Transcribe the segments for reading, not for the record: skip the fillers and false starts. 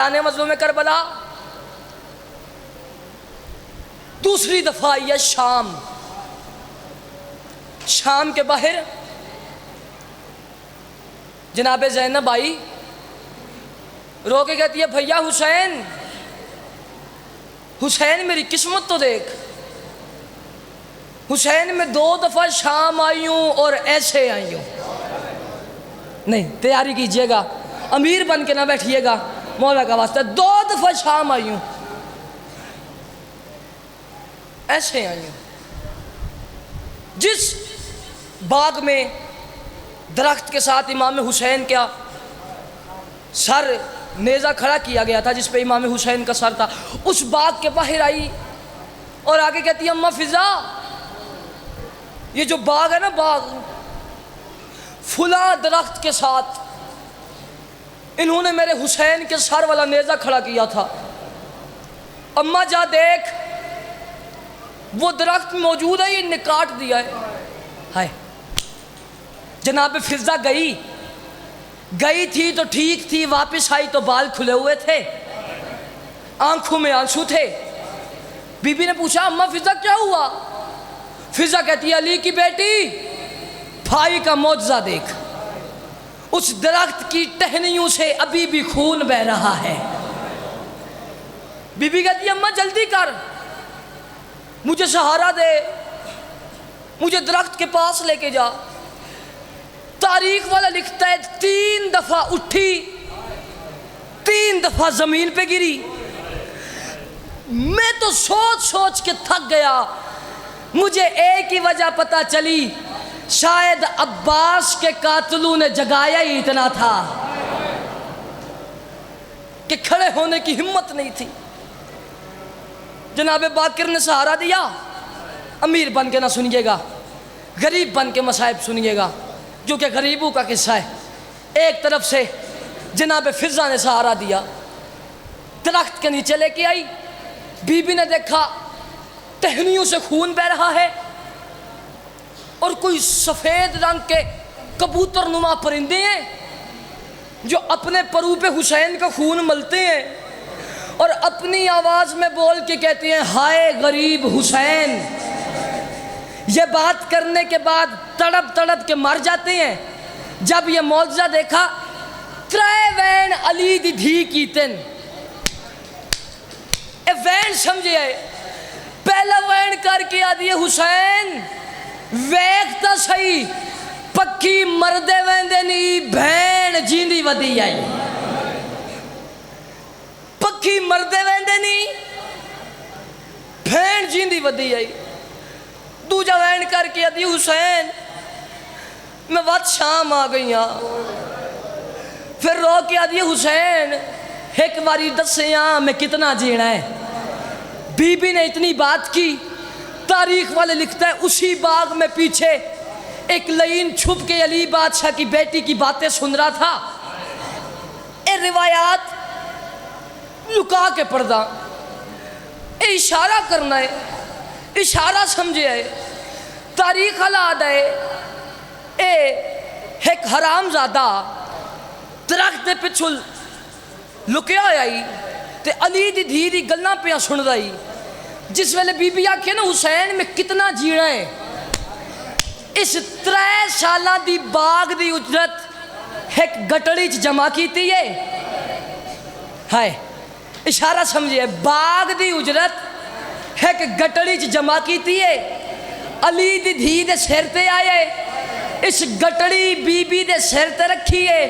آنے مظلوم کربلا دوسری دفعہ آئی ہے شام کے باہر جناب زینب آئی، رو کے کہتی ہے بھیا حسین میری قسمت تو دیکھ، حسین میں 2 دفعہ شام آئی ہوں اور ایسے آئی ہوں۔ نہیں تیاری کیجئے گا، امیر بن کے نہ بیٹھیے گا، مولا کا واسطہ 2 دفعہ شام آئی ہوں ایسے آئی ہوں۔ جس باغ میں درخت کے ساتھ امام حسین کا سر نیزہ کھڑا کیا گیا تھا، جس پہ امام حسین کا سر تھا، اس باغ کے باہر آئی اور آگے کہتی ہے اماں فضا یہ جو باغ ہے نا، باغ فلاں درخت کے ساتھ انہوں نے میرے حسین کے سر والا نیزہ کھڑا کیا تھا، اماں جا دیکھ وہ درخت موجود ہے، یہ نے کاٹ دیا ہے۔ ہائے جناب فضا گئی تھی تو ٹھیک تھی، واپس آئی تو بال کھلے ہوئے تھے، آنکھوں میں آنسو تھے۔ بی بی نے پوچھا اماں فضا کیا ہوا؟ فضا کہتی ہے علی کی بیٹی بھائی کا معجزہ دیکھ، اس درخت کی ٹہنیوں سے ابھی بھی خون بہ رہا ہے۔ بی بی کہتی ہے اماں جلدی کر، مجھے سہارا دے، مجھے درخت کے پاس لے کے جا۔ تاریخ والا لکھتا ہے 3 دفعہ اٹھی، 3 دفعہ زمین پہ گری۔ میں تو سوچ کے تھک گیا، مجھے ایک ہی وجہ پتا چلی، شاید عباس کے قاتلوں نے جگایا ہی اتنا تھا کہ کھڑے ہونے کی ہمت نہیں تھی۔ جناب باقر نے سہارا دیا۔ امیر بن کے نہ سنیے گا، غریب بن کے مصائب سنیے گا، جو کہ غریبوں کا قصہ ہے۔ ایک طرف سے جناب فضا نے سہارا دیا، درخت کے نیچے لے کے آئی، بی بی نے دیکھا ٹہنیوں سے خون بہ رہا ہے اور کوئی سفید رنگ کے کبوتر نما پرندے ہیں جو اپنے پرو پہ حسین کا خون ملتے ہیں اور اپنی آواز میں بول کے کہتے ہیں ہائے غریب حسین۔ یہ بات کرنے کے بعد تڑپ کے مر جاتے ہیں۔ جب یہ معجزہ دیکھا، 3 وین علی دی دھی کیتن، اے وین سمجھے آئے، پہلا وین کر کے آدھی ہے حسین ویکھتا صحیح، پکی مردے ویندے نہیں بھین جیندی ودی آئی، پکی مردے ویندے نہیں بھین جیندی ودی آئی۔ دوجا وین کر کے آدھی حسین میں وقت شام آ گئی ہاں۔ پھر رو کے آدھی حسین ایک باری دسیاں میں کتنا جینا ہے۔ بی بی نے اتنی بات کی، تاریخ والے لکھتا ہے اسی باغ میں پیچھے ایک لعین چھپ کے علی بادشاہ کی بیٹی کی باتیں سن رہا تھا۔ اے روایات لکا کے پردہ، اے اشارہ کرنا ہے، اشارہ سمجھے ہے۔ تاریخ حالات ہے اے ایک حرام زادہ درخت دے پچھل لکیا آئی تے علی دی دھی دی گلنا پہ سن رہی۔ جس ویلے بی بی آکھے نا حسین میں کتنا جینا ہے، اس 3 سالہ دی باغ دی اجرت ایک گٹڑی جمع کیتی ہے۔ ہائے اشارہ سمجھے، باغ دی اجرت ایک گٹڑی جمع کیتی ہے، علی دی دھی دے سر تے آئے، اس گٹڑی بی بی دے سر تے رکھی ہے۔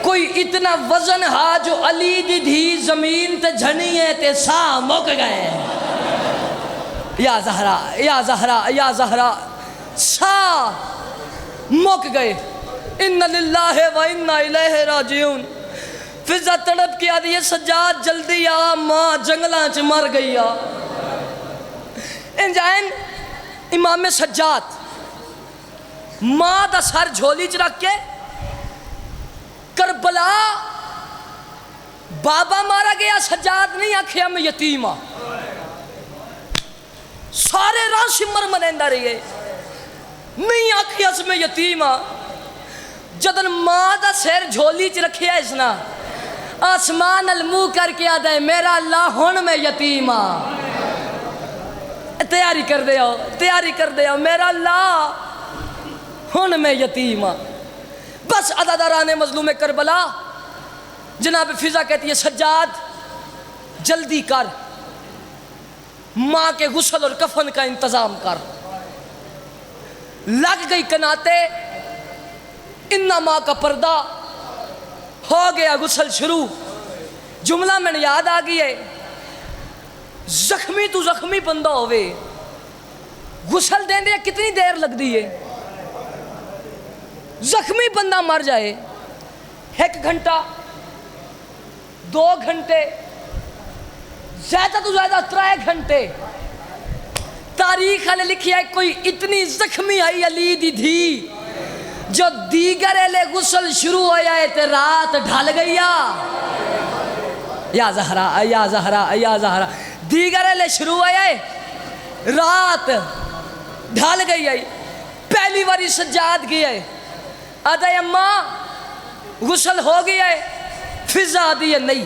کوئی اتنا وزن ہا جو علی دی دھی زمین تے جھنی ہے تے ساہ مک گئے، یا زہرا یا زہرا یا زہرا، ساہ مک گئے۔ ان للہ و انا الیہ راجعون۔ فضا تڑپ کے آدھی ہے سجاد جلدی آ، ماں جنگلاں چ مر گئی آ۔ انجائن امام سجاد ماں دا سر جھولی چ رکھ کے کربلا بابا مارا گیا، سجاد نہیں آکھیا میں یتیم ہاں، سارے راہ سمر منیندہ رہے، نہیں آکھیا میں یتیم ہاں۔ جدن ماں دا سر جھولی چ رکھیا اس نا، آسمان المو کر کے آدھے میرا اللہ ہن میں یتیم ہاں، تیاری کر دے آؤ، تیاری کر دے آؤ، میرا اللہ ہن میں یتیم ہاں۔ بس عزاداران مظلوم کربلا، جناب فضا کہتی ہے سجاد جلدی کر، ماں کے غسل اور کفن کا انتظام کر۔ لگ گئی کناتے، انّا ماں کا پردہ، ہو گیا غسل شروع۔ جملہ میں نے یاد آ گئی ہے، زخمی تو زخمی بندہ ہوئے، غسل دیں دے کتنی دیر لگ دی ہے؟ زخمی بندہ مر جائے 1 گھنٹہ 2 گھنٹے زیادہ تو زیادہ 3 گھنٹے۔ تاریخ والے لکھی ہے کوئی اتنی زخمی آئی علی دی دھی جو دیگر لے غسل شروع ہویا ہے تے رات ڈھل گیا، یا زہرا یا زہرا یا زہرا، دیگر لے شروع ہویا ہے رات ڈھل گئی ہے۔ پہلی باری سجاد گیا ہے، آدھا اماں غسل ہو گیا ہے، فضا آدھی ہے نہیں۔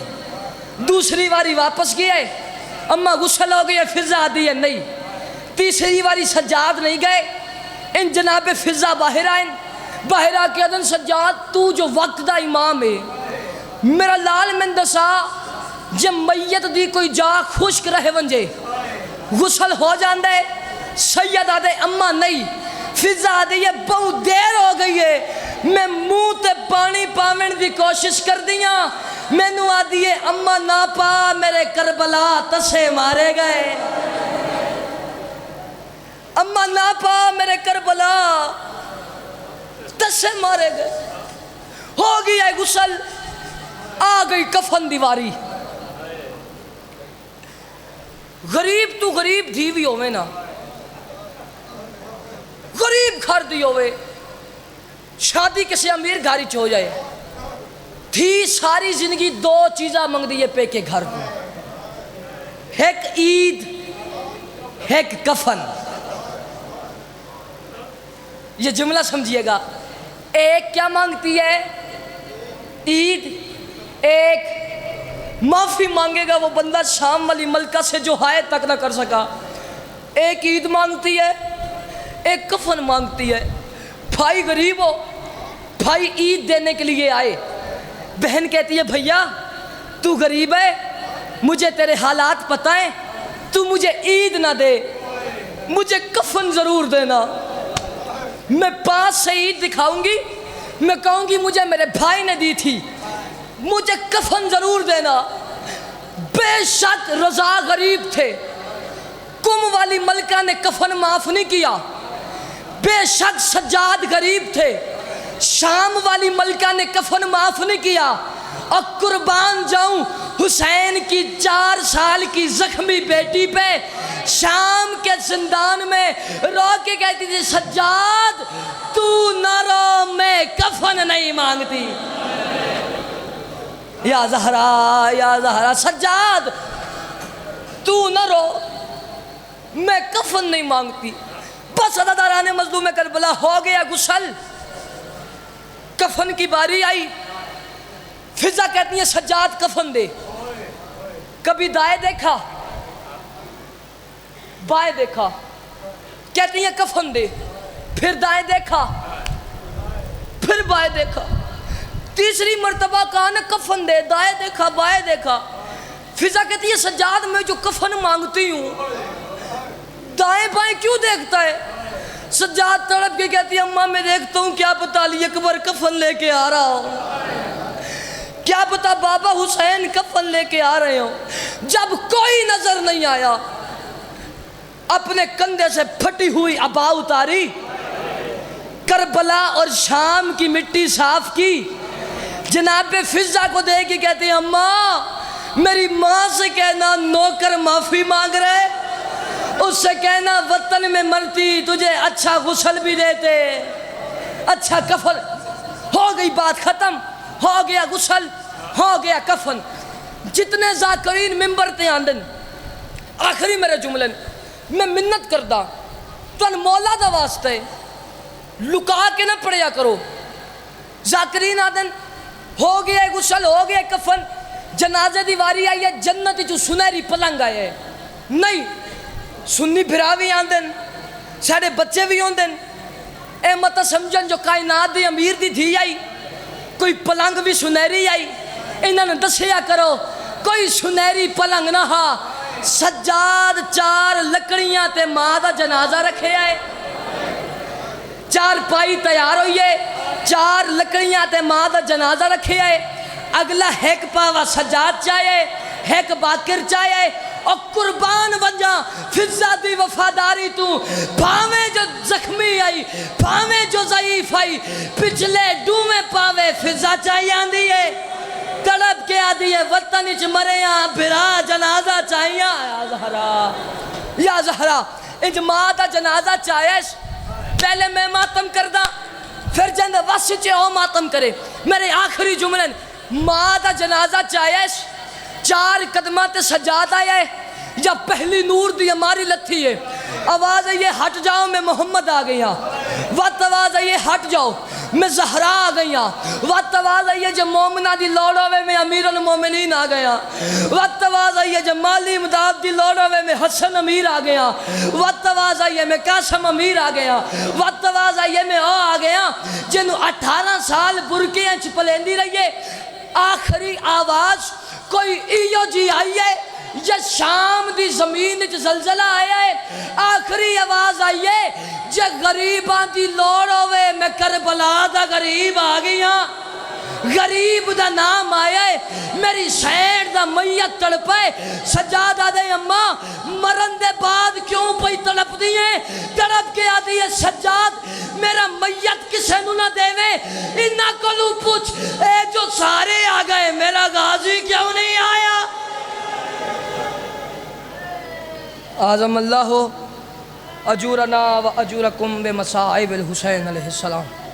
دوسری باری واپس گیا ہے، اماں غسل ہو گیا ہے، فضا آدھی ہے نہیں۔ تیسری باری سجاد نہیں گئے، ان جناب فضا باہر آئیں، باہر آ کے ادن سجاد تو جو وقت دا امام ہے، میرا لال میں دسا جب میت دی کوئی جا خشک رہے ونجے غسل ہو جاندے۔ سید آدھے اماں نہیں، فضا آدھی ہے بہت دیر ہو گئی ہے، میں منہ تے پانی پاون دی کوشش کر دیاں، میں نو آدھی ہے اماں نہ پا میرے کربلا تسے مارے گئے، اماں نہ پا میرے کربلا تسے مارے گئے۔ ہو گیا ہے غسل، آ گئی کفن دیواری۔ غریب تو غریب دھیوی ہوئے نا، غریب گھر دی ہوئے، شادی کسی امیر گھاری چ ہو جائے، تھی ساری زندگی 2 چیزاں منگ دیئے پہ کے گھر کو، ایک عید ایک کفن۔ یہ جملہ سمجھئے گا، ایک کیا مانگتی ہے؟ عید۔ ایک معافی مانگے گا وہ بندہ شام والی ملکہ سے جو ہائے تک نہ کر سکا۔ ایک عید مانگتی ہے، ایک کفن مانگتی ہے۔ بھائی غریب ہو، بھائی عید دینے کے لیے آئے، بہن کہتی ہے بھیا تو غریب ہے، مجھے تیرے حالات پتہ ہیں، تو مجھے عید نہ دے، مجھے کفن ضرور دینا۔ میں 5 سے عید دکھاؤں گی، میں کہوں گی مجھے میرے بھائی نے دی تھی، مجھے کفن ضرور دینا۔ بے شک رضا غریب تھے، کم والی ملکہ نے کفن معاف نہیں کیا۔ بے شک سجاد غریب تھے، شام والی ملکہ نے کفن معاف نہیں کیا۔ اور قربان جاؤں حسین کی 4 سال کی زخمی بیٹی پہ شام کے زندان میں رو کے کہتی تھی سجاد تو نہ رو، میں کفن نہیں مانگتی۔ یا زہرا یا زہرا، سجاد تو نہ رو، میں کفن نہیں مانگتی۔ بس عزاداران مظلوم کربلا، ہو گیا غسل، کفن کی باری آئی۔ فضا کہتی ہیں سجاد کفن دے۔ کبھی دائیں دیکھا، بائیں دیکھا، کہتی ہیں کفن دے، پھر دائیں دیکھا، پھر بائیں دیکھا، تیسری مرتبہ کہا نا کفن دے، دائیں دیکھا بائیں دیکھا۔ فضا کہتی ہے سجاد میں جو کفن مانگتی ہوں دائیں بائیں کیوں دیکھتا ہے؟ سجاد تڑپ کے کہتی ہے اماں میں دیکھتا ہوں کیا پتہ علی اکبر کفن لے کے آ رہا ہوں، کیا پتہ بابا حسین کفن لے کے آ رہے ہوں۔ جب کوئی نظر نہیں آیا، اپنے کندھے سے پھٹی ہوئی عبا اتاری، کربلا اور شام کی مٹی صاف کی، جناب فضا کو دے کے کہتی ہے اماں میری ماں سے کہنا نوکر معافی مانگ رہے، اس سے کہنا وطن میں مرتی تجھے اچھا غسل بھی دیتے، اچھا کفن۔ ہو گئی بات ختم، ہو گیا غسل، ہو گیا کفن۔ جتنے ذاکرین ممبر تے آندن، آخری میرے جملے میں منت کردہ تن مولا دا واسطے لکا کے نہ پڑیا کرو۔ ذاکرین آندن ہو گیا غسل، ہو گیا کفن، جنازے دی واری آئی ہے جنت جو سنہری پلنگ آئے نہیں سنی بھرا بھی آندن سارے بچے بھی آندن اے مت سمجھن جو کائنات دی امیر دی دھی آئی کوئی پلنگ بھی سنہری آئی انہوں نے دسیا کرو کوئی سنہری پلنگ نہ ہا سجاد 4 لکڑیاں تے ماں دا جنازہ رکھے آئے 4 پائی تیار ہوئیے 4 لکڑیاں تے ماں دا جنازہ رکھے آئے اگلا ایک پاوا سجاد چاہے ایک باکر چاہے اور قربان ونجا فضا دی وفاداری تو پاویں جو زخمی آئی پاویں جو ضعیف آئی پچھلے ڈومیں پاوے فضا چاہیے آندھی ہے تڑپ کے آدھی ہے وطن اچ مریاں بھرا جنازہ چاہیے یا زہرا انج ماں دا جنازہ چاہیش پہلے میں ماتم کردہ پھر جند واسچے او ماتم کرے میرے آخری جملن ماں دا جنازہ چاہیش 4 قدمات سجاد آئے جب پہلی نور دی ہماری لتھی ہے آواز ہے یہ ہٹ جاؤ میں محمد آ گیا وقت آواز ہے یہ ہٹ جاؤ میں زہرا آ گیا وقت آواز ہے یہ جب مومنہ دی لوڑوے میں امیر المومنین آ گیا وقت آواز ہے یہ جب مالی امداد دی لوڑوے میں حسن امیر آ گیا وقت آواز ہے یہ میں قاسم امیر آ گیا وقت آواز ہے یہ میں آ گیا جنہوں 18 سال برکے انچ پلیندی رہیے آخری آواز کوئی ایو جی آئیے یا شام دی زمین جو زلزلہ آیا ہے آخری آواز آئیے جو غریبان دی لوڑ ہوئے میں کربلا دا غریب آگیا غریب دا نام آیا ہے میری سینڈ دا میت تڑپے سجادہ دے اممہ مرن دے بعد کیوں پئی تڑپ دیئے تڑپ کے آدھی ہے سجاد میرا میت کسے نو نہ دے وے انہا کلو پوچھ اے جو سارے آگئے میرا غازی کیوں نہیں آیا اعظم اللہ اجورنا و اجورکم بمصائب الحسین علیہ السلام